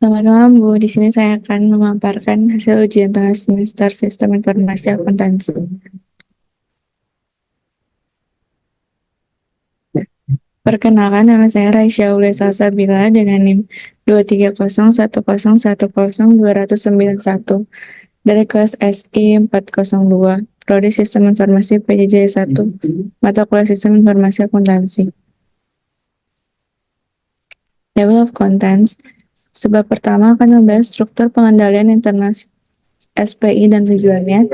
Selamat malam, Bu. Di sini saya akan memaparkan hasil ujian tengah semester Sistem Informasi Akuntansi. Perkenalkan, nama saya Raisya Aulia Salsabila dengan NIM 23010102091 dari kelas SI 402, Prodi Sistem Informasi PJJ 1, mata kuliah Sistem Informasi Akuntansi. Table of Contents. Sebab pertama akan membahas struktur pengendalian internal SPI dan tujuannya.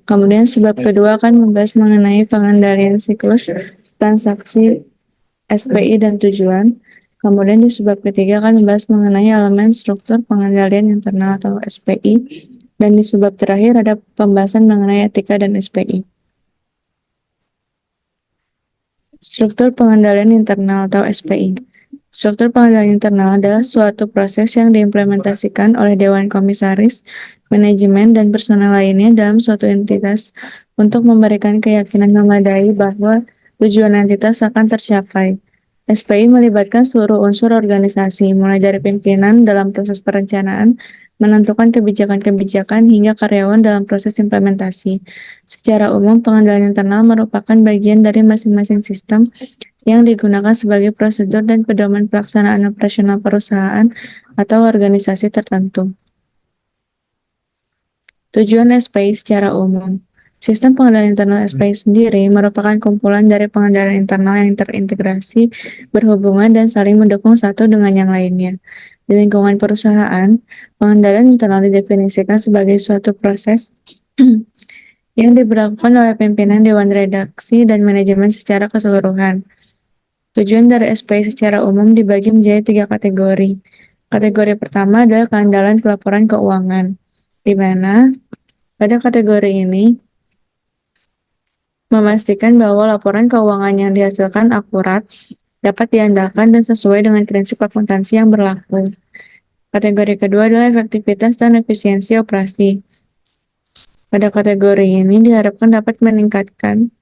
Kemudian sebab kedua akan membahas mengenai pengendalian siklus transaksi SPI dan tujuan. Kemudian di sebab ketiga akan membahas mengenai elemen struktur pengendalian internal atau SPI. Dan di sebab terakhir ada pembahasan mengenai etika dan SPI. Struktur pengendalian internal atau SPI. Struktur pengendalian internal adalah suatu proses yang diimplementasikan oleh Dewan Komisaris, manajemen, dan personel lainnya dalam suatu entitas untuk memberikan keyakinan memadai bahwa tujuan entitas akan tercapai. SPI melibatkan seluruh unsur organisasi, mulai dari pimpinan dalam proses perencanaan, menentukan kebijakan-kebijakan, hingga karyawan dalam proses implementasi. Secara umum, pengendalian internal merupakan bagian dari masing-masing sistem yang digunakan sebagai prosedur dan pedoman pelaksanaan operasional perusahaan atau organisasi tertentu. Tujuan SPI secara umum. Sistem pengendalian internal SPI sendiri merupakan kumpulan dari pengendalian internal yang terintegrasi, berhubungan, dan saling mendukung satu dengan yang lainnya. Di lingkungan perusahaan, pengendalian internal didefinisikan sebagai suatu proses yang diberlakukan oleh pimpinan dewan redaksi dan manajemen secara keseluruhan. Tujuan dari SPI secara umum dibagi menjadi 3 kategori. Kategori pertama adalah keandalan pelaporan keuangan, di mana pada kategori ini memastikan bahwa laporan keuangan yang dihasilkan akurat, dapat diandalkan, dan sesuai dengan prinsip akuntansi yang berlaku. Kategori kedua adalah efektivitas dan efisiensi operasi. Pada kategori ini diharapkan dapat meningkatkan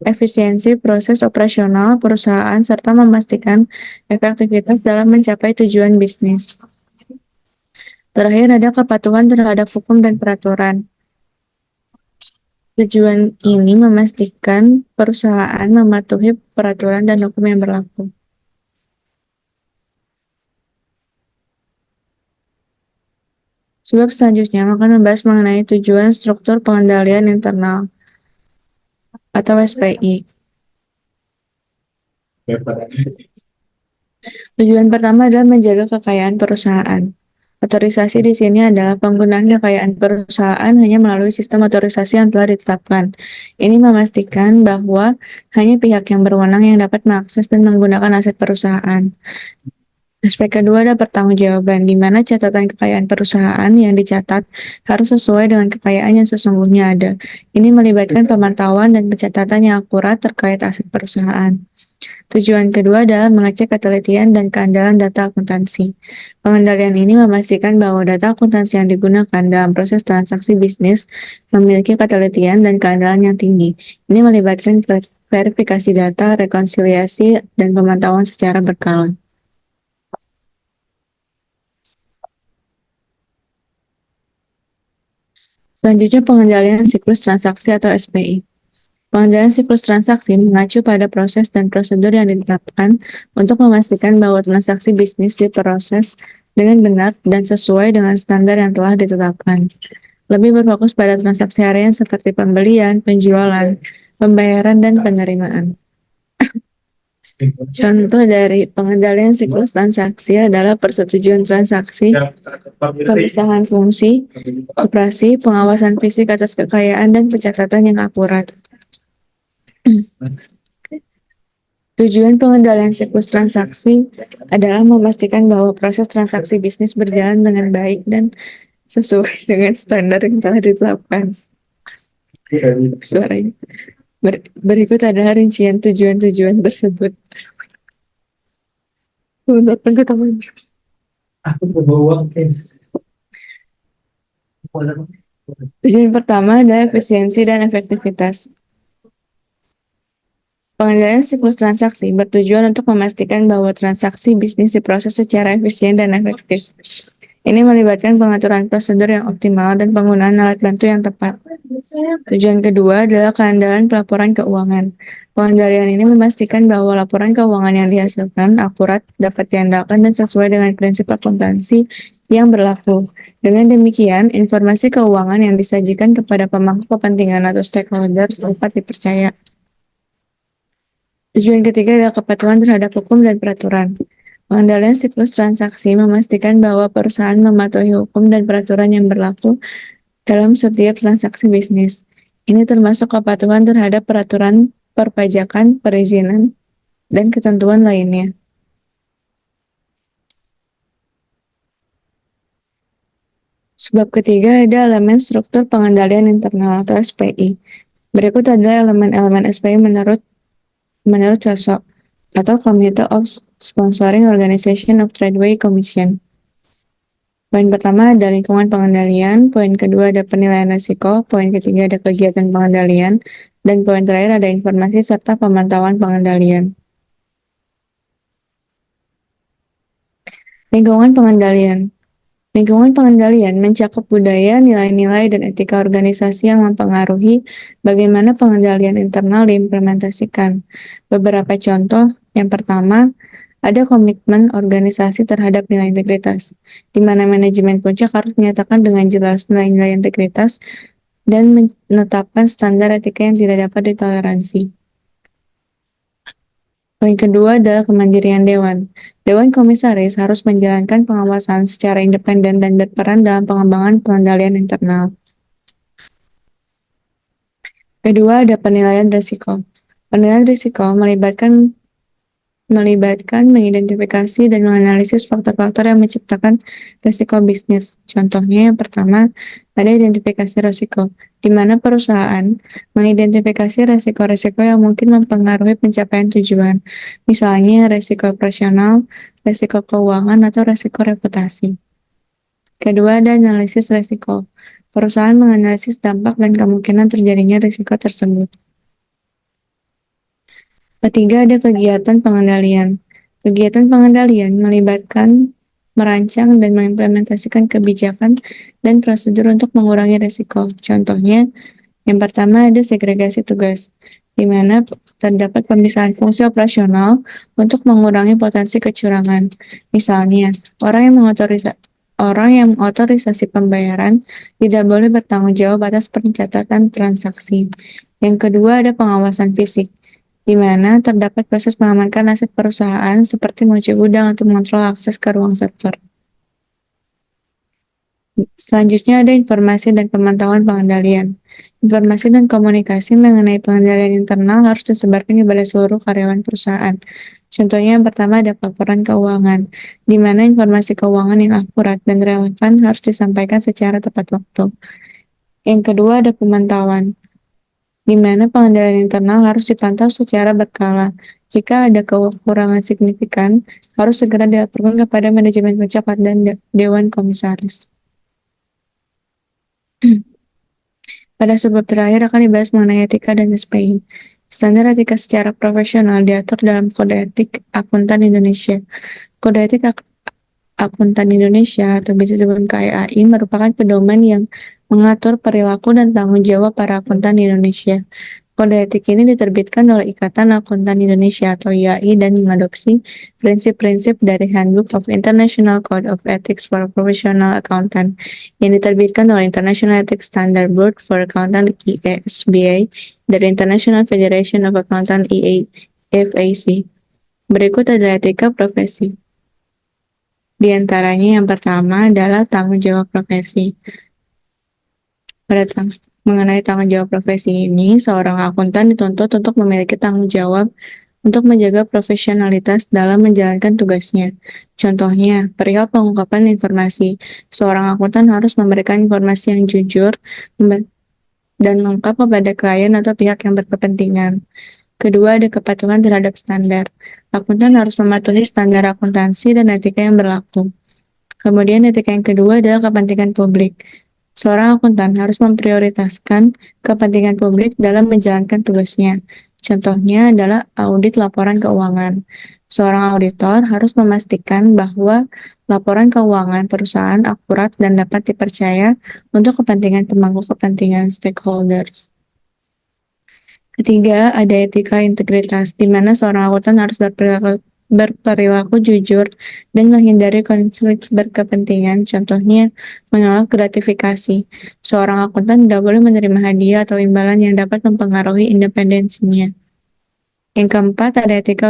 efisiensi proses operasional perusahaan serta memastikan efektivitas dalam mencapai tujuan bisnis. Terakhir ada kepatuhan terhadap hukum dan peraturan. Tujuan ini memastikan perusahaan mematuhi peraturan dan hukum yang berlaku. Sebab selanjutnya akan membahas mengenai tujuan struktur pengendalian internal atau SPI. Tujuan pertama adalah menjaga kekayaan perusahaan. Otorisasi di sini adalah penggunaan kekayaan perusahaan hanya melalui sistem otorisasi yang telah ditetapkan. Ini memastikan bahwa hanya pihak yang berwenang yang dapat mengakses dan menggunakan aset perusahaan. Aspek kedua adalah pertanggungjawaban, di mana catatan kekayaan perusahaan yang dicatat harus sesuai dengan kekayaan yang sesungguhnya ada. Ini melibatkan pemantauan dan pencatatan yang akurat terkait aset perusahaan. Tujuan kedua adalah mengecek ketelitian dan keandalan data akuntansi. Pengendalian ini memastikan bahwa data akuntansi yang digunakan dalam proses transaksi bisnis memiliki ketelitian dan keandalan yang tinggi. Ini melibatkan verifikasi data, rekonsiliasi, dan pemantauan secara berkala. Selanjutnya, pengendalian siklus transaksi atau SPI. Pengendalian siklus transaksi mengacu pada proses dan prosedur yang ditetapkan untuk memastikan bahwa transaksi bisnis diproses dengan benar dan sesuai dengan standar yang telah ditetapkan. Lebih berfokus pada transaksi harian seperti pembelian, penjualan, pembayaran, dan penerimaan. Contoh dari pengendalian siklus transaksi adalah persetujuan transaksi, pemisahan fungsi, operasi, pengawasan fisik atas kekayaan, dan pencatatan yang akurat. Tujuan pengendalian siklus transaksi adalah memastikan bahwa proses transaksi bisnis berjalan dengan baik dan sesuai dengan standar yang telah ditetapkan. Suaranya. Berikut adalah rincian tujuan-tujuan tersebut. Tujuan pertama adalah efisiensi dan efektivitas. Pengendalian siklus transaksi bertujuan untuk memastikan bahwa transaksi bisnis diproses secara efisien dan efektif. Ini melibatkan pengaturan prosedur yang optimal dan penggunaan alat bantu yang tepat. Tujuan kedua adalah keandalan pelaporan keuangan. Pengendalian ini memastikan bahwa laporan keuangan yang dihasilkan akurat, dapat diandalkan, dan sesuai dengan prinsip akuntansi yang berlaku. Dengan demikian, informasi keuangan yang disajikan kepada pemangku kepentingan atau stakeholders dapat dipercaya. Tujuan ketiga adalah kepatuhan terhadap hukum dan peraturan. Pengendalian siklus transaksi memastikan bahwa perusahaan mematuhi hukum dan peraturan yang berlaku dalam setiap transaksi bisnis. Ini termasuk kepatuhan terhadap peraturan perpajakan, perizinan, dan ketentuan lainnya. Sebab ketiga ada elemen struktur pengendalian internal atau SPI. Berikut adalah elemen-elemen SPI menurut COSOC atau Committee of Sponsoring Organization of Tradeway Commission. Poin pertama ada lingkungan pengendalian, poin kedua ada penilaian risiko, poin ketiga ada kegiatan pengendalian, dan poin terakhir ada informasi serta pemantauan pengendalian. Lingkungan pengendalian. Lingkungan pengendalian mencakup budaya, nilai-nilai, dan etika organisasi yang mempengaruhi bagaimana pengendalian internal diimplementasikan. Beberapa contoh, yang pertama, ada komitmen organisasi terhadap nilai integritas, di mana manajemen puncak harus menyatakan dengan jelas nilai-nilai integritas dan menetapkan standar etika yang tidak dapat ditoleransi. Poin kedua adalah kemandirian Dewan. Dewan Komisaris harus menjalankan pengawasan secara independen dan berperan dalam pengembangan pengendalian internal. Kedua ada penilaian risiko. Penilaian risiko melibatkan mengidentifikasi dan menganalisis faktor-faktor yang menciptakan risiko bisnis. Contohnya yang pertama, ada identifikasi risiko, di mana perusahaan mengidentifikasi risiko-risiko yang mungkin mempengaruhi pencapaian tujuan, misalnya risiko operasional, risiko keuangan, atau risiko reputasi. Kedua, ada analisis risiko. Perusahaan menganalisis dampak dan kemungkinan terjadinya risiko tersebut. Ketiga, ada kegiatan pengendalian. Kegiatan pengendalian melibatkan merancang dan mengimplementasikan kebijakan dan prosedur untuk mengurangi risiko. Contohnya, yang pertama ada segregasi tugas, di mana terdapat pemisahan fungsi operasional untuk mengurangi potensi kecurangan. Misalnya, orang yang mengotorisasi pembayaran tidak boleh bertanggung jawab atas pencatatan transaksi. Yang kedua ada pengawasan fisik, di mana terdapat proses mengamankan aset perusahaan seperti mengunci gudang untuk mengontrol akses ke ruang server. Selanjutnya ada informasi dan pemantauan pengendalian. Informasi dan komunikasi mengenai pengendalian internal harus disebarkan kepada seluruh karyawan perusahaan. Contohnya yang pertama ada laporan keuangan, di mana informasi keuangan yang akurat dan relevan harus disampaikan secara tepat waktu. Yang kedua ada pemantauan, di mana pengendalian internal harus dipantau secara berkala. Jika ada kekurangan signifikan, harus segera dilaporkan kepada manajemen puncak dan Dewan Komisaris. Pada subbab terakhir akan dibahas mengenai etika dan SPI. Standar etika secara profesional diatur dalam Kode Etik Akuntan Indonesia. Kode Etik Akuntan Indonesia atau bisa disebut KAI merupakan pedoman yang mengatur perilaku dan tanggung jawab para akuntan di Indonesia. Kode etik ini diterbitkan oleh Ikatan Akuntan Indonesia atau IAI dan mengadopsi prinsip-prinsip dari Handbook of International Code of Ethics for Professional Accountant yang diterbitkan oleh International Ethics Standard Board for Accountant IASBA dari International Federation of Accountant FAC. Berikut adalah etika profesi. Di antaranya yang pertama adalah tanggung jawab profesi. Mengenai tanggung jawab profesi ini, seorang akuntan dituntut untuk memiliki tanggung jawab untuk menjaga profesionalitas dalam menjalankan tugasnya. Contohnya, perihal pengungkapan informasi, seorang akuntan harus memberikan informasi yang jujur dan lengkap kepada klien atau pihak yang berkepentingan. Kedua, ada kepatuhan terhadap standar. Akuntan harus mematuhi standar akuntansi dan etika yang berlaku. Kemudian etika yang kedua adalah kepentingan publik. Seorang akuntan harus memprioritaskan kepentingan publik dalam menjalankan tugasnya. Contohnya adalah audit laporan keuangan. Seorang auditor harus memastikan bahwa laporan keuangan perusahaan akurat dan dapat dipercaya untuk kepentingan pemangku kepentingan stakeholders. Ketiga, ada etika integritas, di mana seorang akuntan harus berperilaku jujur dan menghindari konflik berkepentingan, contohnya menolak gratifikasi. Seorang akuntan tidak boleh menerima hadiah atau imbalan yang dapat mempengaruhi independensinya. Yang keempat, ada etika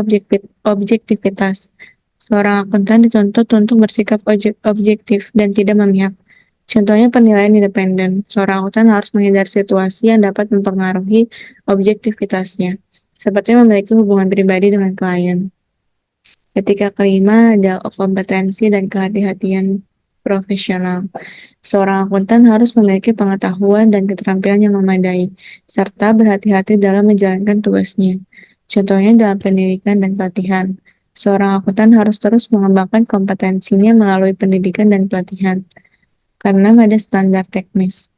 objektivitas. Seorang akuntan dituntut untuk bersikap objektif dan tidak memihak. Contohnya penilaian independen. Seorang akuntan harus menghindari situasi yang dapat mempengaruhi objektivitasnya, seperti memiliki hubungan pribadi dengan klien. Etika kelima ada kompetensi dan kehati-hatian profesional. Seorang akuntan harus memiliki pengetahuan dan keterampilan yang memadai, serta berhati-hati dalam menjalankan tugasnya. Contohnya dalam pendidikan dan pelatihan. Seorang akuntan harus terus mengembangkan kompetensinya melalui pendidikan dan pelatihan, karena ada standar teknis.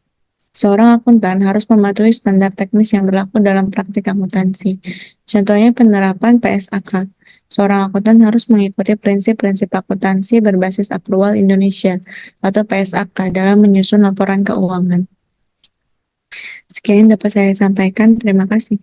Seorang akuntan harus mematuhi standar teknis yang berlaku dalam praktik akuntansi. Contohnya penerapan PSAK. Seorang akuntan harus mengikuti prinsip-prinsip akuntansi berbasis Akrual Indonesia atau PSAK dalam menyusun laporan keuangan. Sekian yang dapat saya sampaikan. Terima kasih.